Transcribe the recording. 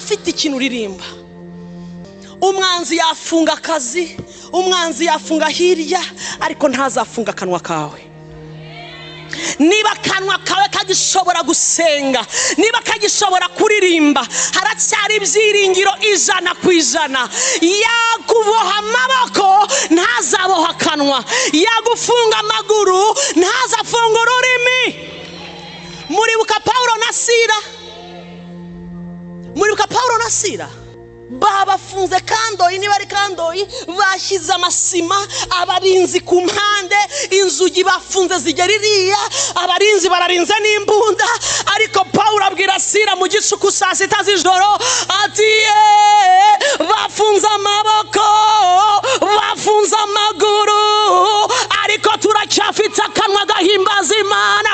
afite ikintu uririmba. Umwanzi yafunga akazi, umwanzi yafunga hirya, ariko ntazafunga akanwa kawe. Niba akanwa kawe kagishobora gusenga, niba kagishobora kuririmba, haracyari ibyiringiro 100%. Yakuboha amaboko ntazaboha akanwa, yagufunga amaguru ntazafunga ururimi. Muribuka Paulo na Sila babafunze kandoyi, niba ari kandoyi bashyize amasima, abarinzi ku mpande, inzugi bafunze zigera iriya, abarinzi bararinze n'imbunda. Ariko Paulo abwira Sila mu gicuku saa 6 z'ijoro ati bafunze amaboko, bafunze amaguru, ariko turacyafite akanwa gahimbaza Imana.